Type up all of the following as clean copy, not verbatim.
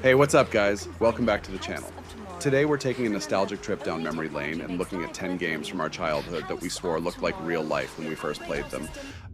Hey, what's up guys? Welcome back to the channel. Today we're taking a nostalgic trip down memory lane and looking at 10 games from our childhood that we swore looked like real life when we first played them.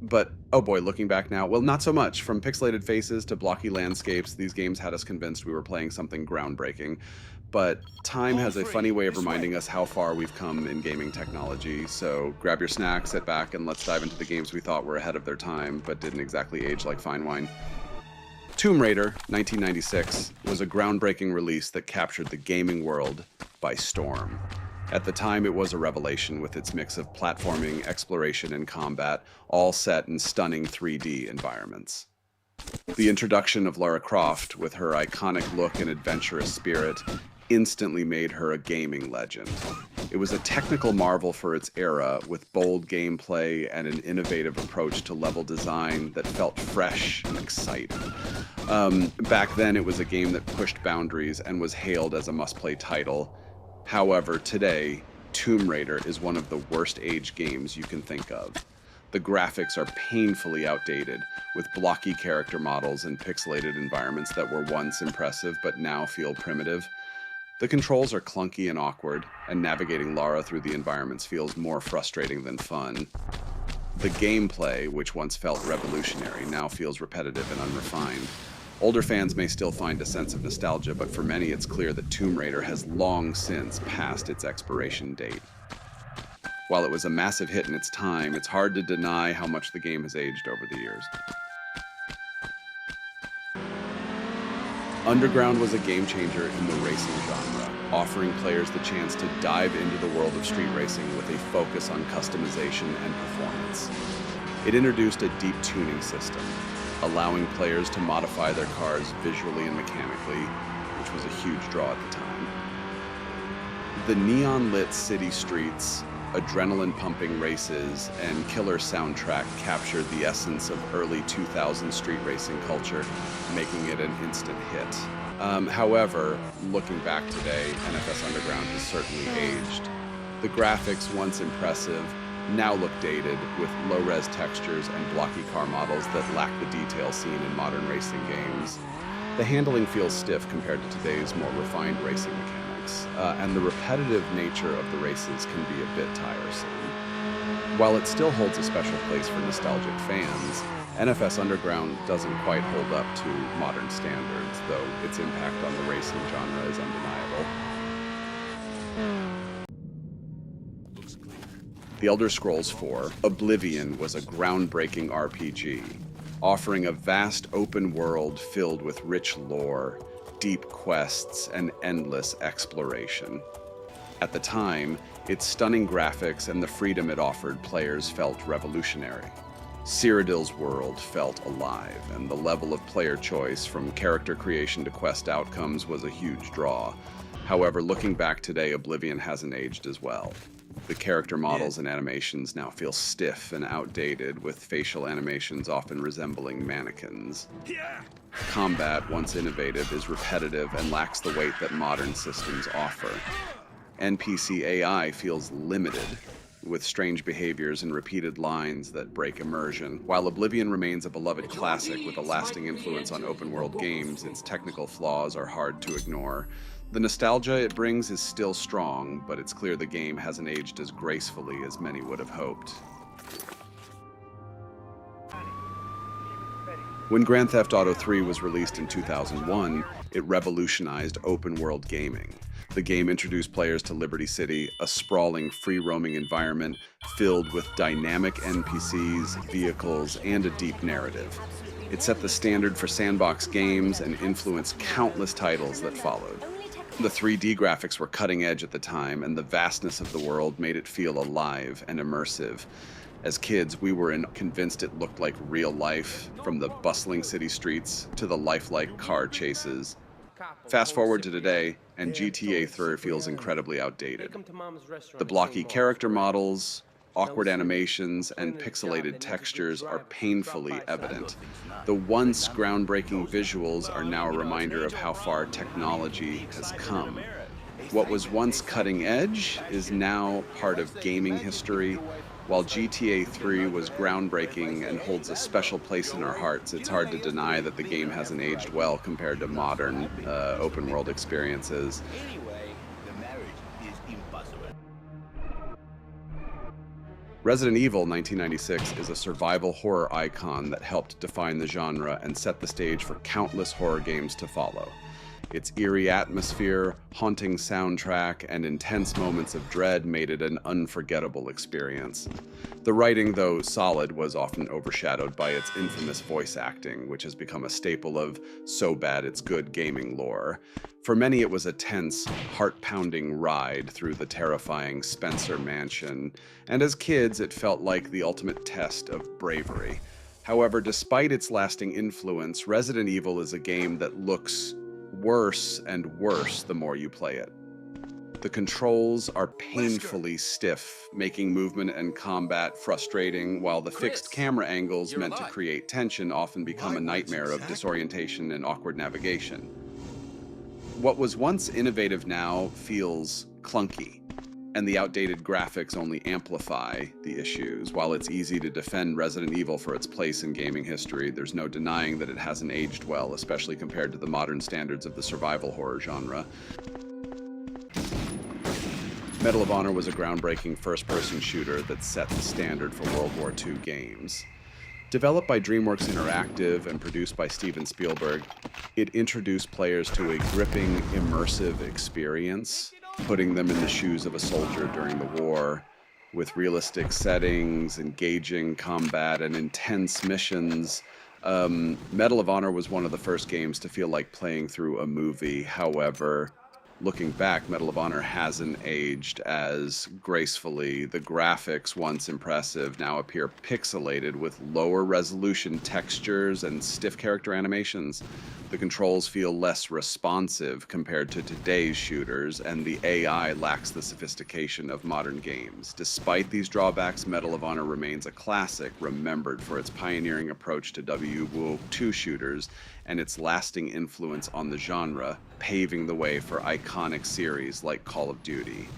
But, oh boy, looking back now, well, not so much. From pixelated faces to blocky landscapes, these games had us convinced we were playing something groundbreaking. But time has a funny way of reminding us how far we've come in gaming technology, so grab your snacks, sit back, and let's dive into the games we thought were ahead of their time, but didn't exactly age like fine wine. Tomb Raider, 1996, was a groundbreaking release that captured the gaming world by storm. At the time, it was a revelation with its mix of platforming, exploration, and combat, all set in stunning 3D environments. The introduction of Lara Croft, with her iconic look and adventurous spirit, instantly made her a gaming legend. It was a technical marvel for its era, with bold gameplay and an innovative approach to level design that felt fresh and exciting. Back then, it was a game that pushed boundaries and was hailed as a must-play title. However, today, Tomb Raider is one of the worst-aged games you can think of. The graphics are painfully outdated, with blocky character models and pixelated environments that were once impressive but now feel primitive. The controls are clunky and awkward, and navigating Lara through the environments feels more frustrating than fun. The gameplay, which once felt revolutionary, now feels repetitive and unrefined. Older fans may still find a sense of nostalgia, but for many it's clear that Tomb Raider has long since passed its expiration date. While it was a massive hit in its time, it's hard to deny how much the game has aged over the years. Underground was a game changer in the racing genre, offering players the chance to dive into the world of street racing with a focus on customization and performance. It introduced a deep tuning system, allowing players to modify their cars visually and mechanically, which was a huge draw at the time. The neon-lit city streets, adrenaline-pumping races, and killer soundtrack captured the essence of early 2000 street racing culture, making it an instant hit. However, looking back today, NFS Underground has certainly aged. The graphics, once impressive, now look dated, with low-res textures and blocky car models that lack the detail seen in modern racing games. The handling feels stiff compared to today's more refined racing mechanics, and the repetitive nature of the races can be a bit tiresome. While it still holds a special place for nostalgic fans, NFS Underground doesn't quite hold up to modern standards, though its impact on the racing genre is undeniable. The Elder Scrolls IV: Oblivion was a groundbreaking RPG, offering a vast open world filled with rich lore, deep quests, and endless exploration. At the time, its stunning graphics and the freedom it offered players felt revolutionary. Cyrodiil's world felt alive, and the level of player choice, from character creation to quest outcomes, was a huge draw. However, looking back today, Oblivion hasn't aged as well. The character models and animations now feel stiff and outdated, with facial animations often resembling mannequins. Combat, once innovative, is repetitive and lacks the weight that modern systems offer. NPC AI feels limited, with strange behaviors and repeated lines that break immersion. While Oblivion remains a beloved classic with a lasting influence on open-world games, its technical flaws are hard to ignore. The nostalgia it brings is still strong, but it's clear the game hasn't aged as gracefully as many would have hoped. When Grand Theft Auto 3 was released in 2001, it revolutionized open-world gaming. The game introduced players to Liberty City, a sprawling, free-roaming environment filled with dynamic NPCs, vehicles, and a deep narrative. It set the standard for sandbox games and influenced countless titles that followed. The 3D graphics were cutting edge at the time, and the vastness of the world made it feel alive and immersive. As kids, we were convinced it looked like real life, from the bustling city streets to the lifelike car chases. Fast forward to today, and GTA 3 feels incredibly outdated. The blocky character models, awkward animations, and pixelated textures are painfully evident. The once groundbreaking visuals are now a reminder of how far technology has come. What was once cutting edge is now part of gaming history, While GTA 3 was groundbreaking and holds a special place in our hearts, it's hard to deny that the game hasn't aged well compared to modern open world experiences. Resident Evil 1996 is a survival horror icon that helped define the genre and set the stage for countless horror games to follow. Its eerie atmosphere, haunting soundtrack, and intense moments of dread made it an unforgettable experience. The writing, though solid, was often overshadowed by its infamous voice acting, which has become a staple of so bad it's good gaming lore. For many, it was a tense, heart-pounding ride through the terrifying Spencer Mansion, and as kids, it felt like the ultimate test of bravery. However, despite its lasting influence, Resident Evil is a game that looks worse and worse the more you play it. The controls are painfully stiff, making movement and combat frustrating, while the fixed camera angles meant to create tension often become a nightmare of disorientation and awkward navigation. What was once innovative now feels clunky, and the outdated graphics only amplify the issues. While it's easy to defend Resident Evil for its place in gaming history, there's no denying that it hasn't aged well, especially compared to the modern standards of the survival horror genre. Medal of Honor was a groundbreaking first-person shooter that set the standard for World War II games. Developed by DreamWorks Interactive and produced by Steven Spielberg, it introduced players to a gripping, immersive experience, putting them in the shoes of a soldier during the war, with realistic settings, engaging combat, and intense missions. Medal of Honor was one of the first games to feel like playing through a movie. However, looking back, Medal of Honor hasn't aged as gracefully. The graphics, once impressive, now appear pixelated with lower resolution textures and stiff character animations. The controls feel less responsive compared to today's shooters, and the AI lacks the sophistication of modern games. Despite these drawbacks, Medal of Honor remains a classic, remembered for its pioneering approach to WW2 shooters and its lasting influence on the genre, paving the way for iconic series like Call of Duty.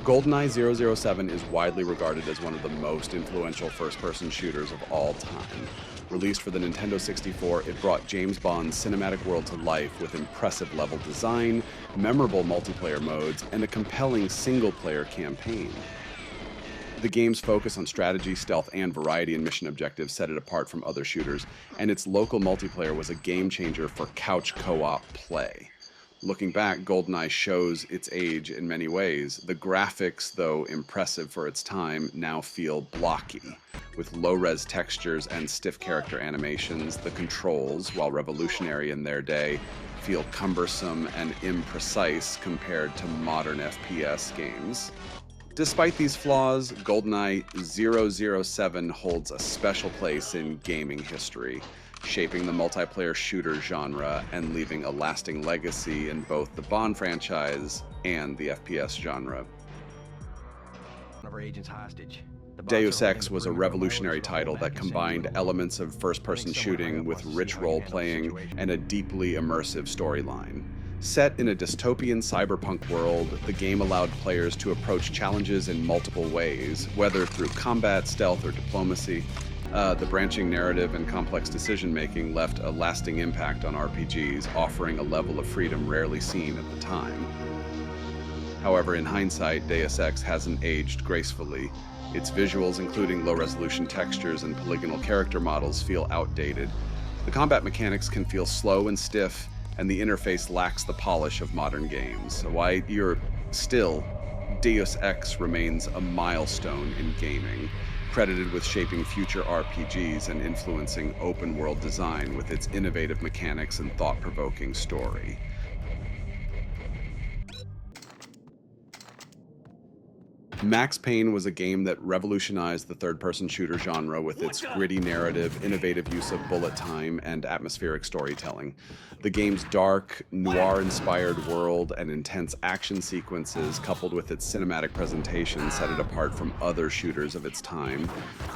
GoldenEye 007 is widely regarded as one of the most influential first-person shooters of all time. Released for the Nintendo 64, it brought James Bond's cinematic world to life with impressive level design, memorable multiplayer modes, and a compelling single-player campaign. The game's focus on strategy, stealth, and variety in mission objectives set it apart from other shooters, and its local multiplayer was a game-changer for couch co-op play. Looking back, GoldenEye shows its age in many ways. The graphics, though impressive for its time, now feel blocky. With low-res textures and stiff character animations, the controls, while revolutionary in their day, feel cumbersome and imprecise compared to modern FPS games. Despite these flaws, GoldenEye 007 holds a special place in gaming history, shaping the multiplayer shooter genre and leaving a lasting legacy in both the Bond franchise and the FPS genre. Deus Ex was a revolutionary title that combined elements of first-person shooting with rich role-playing and a deeply immersive storyline. Set in a dystopian cyberpunk world, the game allowed players to approach challenges in multiple ways, whether through combat, stealth, or diplomacy. The branching narrative and complex decision-making left a lasting impact on RPGs, offering a level of freedom rarely seen at the time. However, in hindsight, Deus Ex hasn't aged gracefully. Its visuals, including low-resolution textures and polygonal character models, feel outdated. The combat mechanics can feel slow and stiff, and the interface lacks the polish of modern games. So while Deus Ex remains a milestone in gaming, credited with shaping future RPGs and influencing open-world design with its innovative mechanics and thought-provoking story. Max Payne was a game that revolutionized the third-person shooter genre with its gritty narrative, innovative use of bullet time, and atmospheric storytelling. The game's dark, noir-inspired world and intense action sequences, coupled with its cinematic presentation, set it apart from other shooters of its time.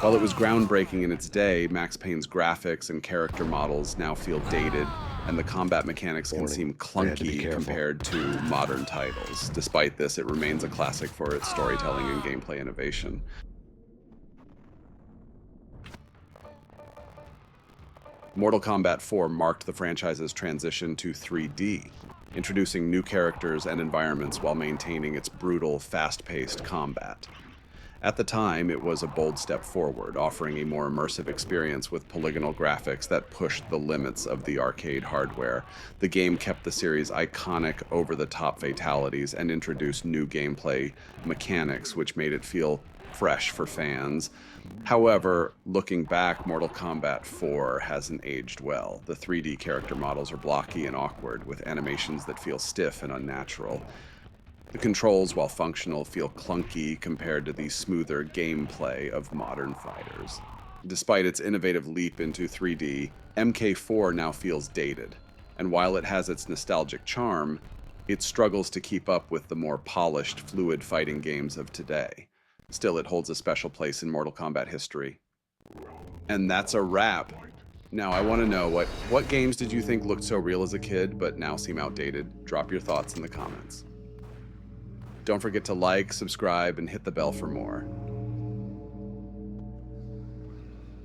While it was groundbreaking in its day, Max Payne's graphics and character models now feel dated, and the combat mechanics can seem clunky compared to modern titles. Despite this, it remains a classic for its storytelling and gameplay innovation. Mortal Kombat 4 marked the franchise's transition to 3D, introducing new characters and environments while maintaining its brutal, fast-paced combat. At the time, it was a bold step forward, offering a more immersive experience with polygonal graphics that pushed the limits of the arcade hardware. The game kept the series' iconic, over-the-top fatalities and introduced new gameplay mechanics, which made it feel fresh for fans. However, looking back, Mortal Kombat 4 hasn't aged well. The 3D character models are blocky and awkward, with animations that feel stiff and unnatural. The controls, while functional, feel clunky compared to the smoother gameplay of modern fighters. Despite its innovative leap into 3D, MK4 now feels dated, and while it has its nostalgic charm, it struggles to keep up with the more polished, fluid fighting games of today. Still, it holds a special place in Mortal Kombat history. And that's a wrap. Now, I want to know, what games did you think looked so real as a kid, but now seem outdated? Drop your thoughts in the comments. Don't forget to like, subscribe, and hit the bell for more.